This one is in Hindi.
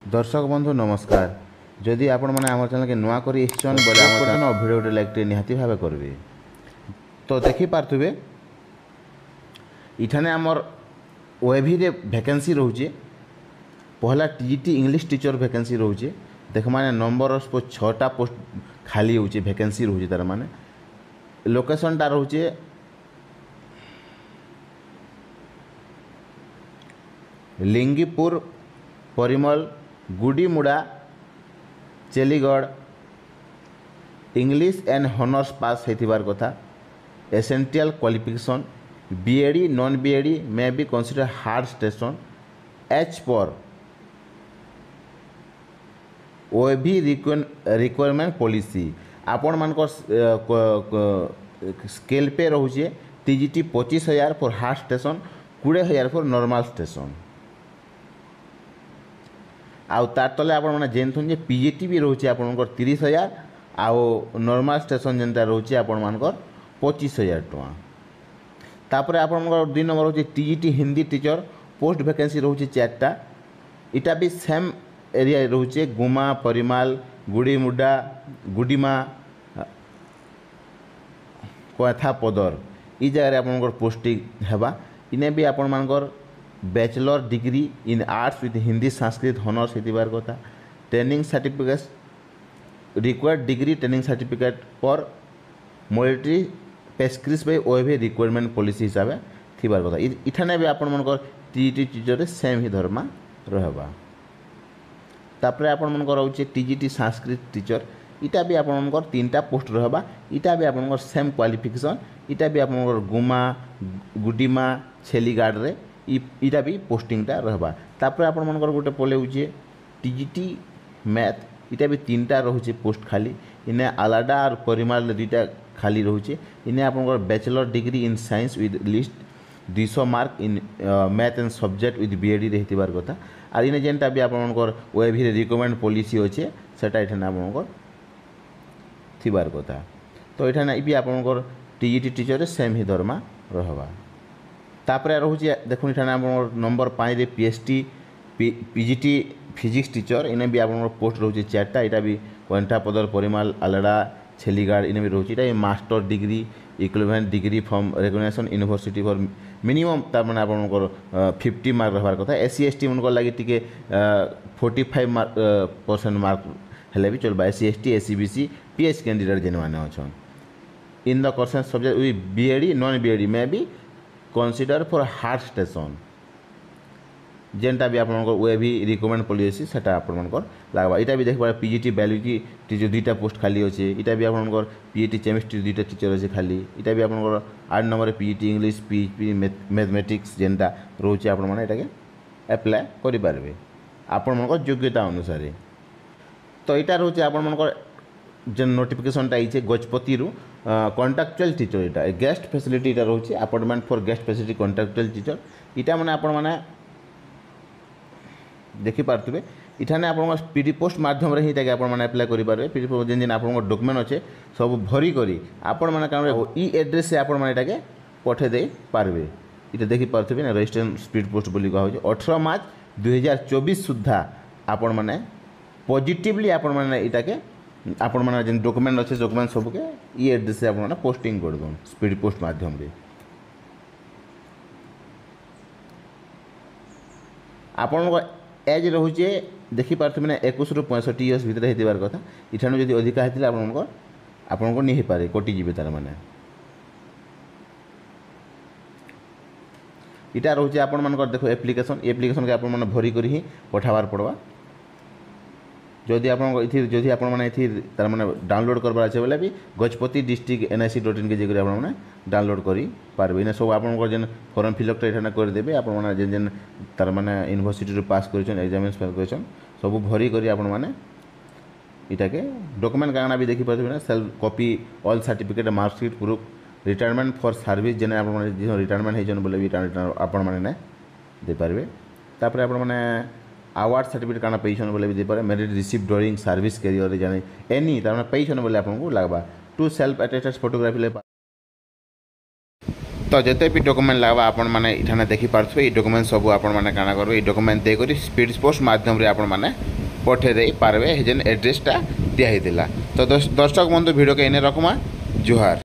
दर्शक बंधु नमस्कार। जदि आपण मैंने आम चैनल के नुआ कर बोले आम भिडियो लाइक निहाती भाव करेंगे। तो देखिपे इठाने आमर ओएवी रे वैकेंसी रोचे। पहला टीजीटी इंग्लिश टीचर वैकेंसी रोचे। देख माने नंबर ऑफ 6टा पोस्ट खाली होचे वैकेंसी रोचे। तार माने लोकेशन टा रोचे लिंगीपुर, परिमल, गुड़ीमुड़ा, चेलीगढ़। इंग्लिश एंड हॉनर्स पास होइथिबार कथा। Essential qualification BOD non BEd may be consider hard station. H पर ओएवी रिक्वायरमेंट पॉलिसी आपण मान स्केल पे रोचे। TGT 25,000 for hard station, 20,000 for normal station. आउ तार तले आपण मैंने जेनथुन जे पीजीटी भी रोचे आपनकर 30,000 आउ नॉर्मल स्टेशन जेनटा रोचे आपण मानकर 25,000 टका। तापर आपनकर 2 नंबर होचे TGT Hindi teacher post vacancy रोचे 4टा। इटा भी सेम एरिया रोचे गुमा, परिमाल, गुड़ीमुड़ा, गुड़ीमा, कथा पदर ई जगह आपनकर पोस्टिंग हेबा। इने भी आपण मानकर bachelor degree in arts with Hindi Sanskrit honours होइबार कथा। Training certificate required degree training certificate पर मोडिटी पेस्क्रिस बाय ओएवी रिक्वायरमेंट पॉलिसी हिसाब से थिबार कथा। इठाने भी आपण मानकर टीजीटी टीचर सेम ही धर्मा रहबा। तापर आपण मानकर होचे टीजीटी संस्कृत टीचर। इटा भी आपण मानकर 3टा पोस्ट रहबा। इटा भी आपण मानकर सेम क्वालिफिकेशन। इटा भी आपण मानकर गुमा, गुडीमा, छेलीगाड़ रे इटा भी पोस्टिंगटा रहबा। तापर आपण मानकर गोटे पले होचे टीजीटी मैथ। इटा भी 3टा रोचे पोस्ट खाली। इने आलाडा और परिमाल 2टा खाली रोचे। इने आपनकर bachelor degree in science with least 200 mark in math and subject with BEd रहतिबार कथा। और इने जेनटा भी आपनकर ओएवी रिकमेंड पॉलिसी होचे सेटा एठाने आपनकर थिबार कथा। तो एठाने भी आपनकर टीजीटी टीचर सेम ही दरमा रहबा। तापर रोचे देखुन एठाने आपनकर नंबर 5 रे पीएचटी पीजीटी फिजिक्स टीचर। इने भी आपनकर पोस्ट रोचे 4टा। इटा भी कोंठा पदर, परिमाल, आलड़ा, छेलीगाड़ इने भी रोचे। इटा master degree equivalent degree from recognisation university for minimum तार माने आपनकर 50 मार्क रहबार कथा। एससी एसटी मनकर लागि टिके 45% मार्क हेले भी चलबा। SC ST SCBC PH candidate जेन माने अछन in the course subject with BEd non BEd may be consider for hard station. जेनटा भी आपनकर ओएवी रिकमेंड पॉलिसी सेटा आपनकर लागबा। इटा भी देखबा पीजीटी बायोलॉजी टीचर 2टा पोस्ट खाली होचे। इटा भी आपनकर पीजीटी केमिस्ट्री 2टा टीचर होचे खाली। इटा भी आपनकर 8 number PGT English PGT mathematics जेनटा रोचे आपण माने एटाके अप्लाई करि पारबे आपण मनकर योग्यता अनुसार। तो इटा रोचे आपण मनकर जेन नोटिफिकेशनटा आइछे गजपति रु कॉन्ट्रैक्चुअल टीचर। इटा गेस्ट फैसिलिटी इटा रोचे appointment for guest facility contractual teacher. इटा माने आपण माने देखि पारथबे इठाने आपन पीडी पोस्ट माध्यम रे ही ताके आपन माने अप्लाई करि पारबे। पीडी पोस्ट जेन आपन डॉक्यूमेंट अच्छे सब भरी करी आपन माने काम ई एड्रेस से आपन माने ताके पठे दे पारबे। इटा देखि पारथबे ना रजिस्ट्रेशन स्पीड पोस्ट बोली कहा होजे। 18 मार्च 2024 सुद्धा आपन माने पॉजिटिवली आपन माने इटाके आपन माने जेन डॉक्यूमेंट अच्छे डॉक्यूमेंट सब के ई एड्रेस से आपन माने पोस्टिंग कर दो स्पीड पोस्ट माध्यम रे। आपन एज रोचे देखि पारथबे ना 21 रु 65 इयर्स भितर हेतिबार कथा। इठानु जदि अधिका हेतिला आपन नहीं पारे कोटी जीवे तार माने। इटा रोचे आपन मानकर देखो एप्लिकेशन के आपन माने भरी करी ही पठाबार पड़वा। जदि आपन इथि जदि आपन माने इथि तार माने डाउनलोड करबार আছে बोले भी गजपति डिस्ट्रिक्ट nic.in के जेकरी आपन माने डाउनलोड करी पारबे। इने सब आपन को जेन फॉर्म फिलअप टा एठाने कर देबे। आपन माने जेन जेन तार माने यूनिवर्सिटी रो पास करिछन एग्जामिनेशन फेल करिछन सब भरी करी आपन माने इटा के डॉक्यूमेंट काना भी देखि पारबे ना self copy all certificate marksheet proof retirement for service जेने आपन माने जे रिटायरमेंट हेजन बोले भी आपन माने ने दे पारबे। तापर आपन माने अवार्ड सर्टिफिकेट काना पेइछन बोले भी दे पारे। Merit receive during service career रे जाने एनी तार माने पेइछन बोले आपन को लागबा। टू सेल्फ अटेस्टेड फोटोग्राफी ले तो जिते भी डॉक्यूमेंट लगवा आपण मैंने इठाने देखी पार्थे डॉक्यूमेंट सब आपण मैंने काना करबे। डॉक्यूमेंट दे करी स्पीड पोस्ट माध्यम रे आपण मैंने पठे दे पारबे जेन एड्रेसटा दिया होता। तो दर्शक बंधु भिडियो के इने रखमा। जुहार।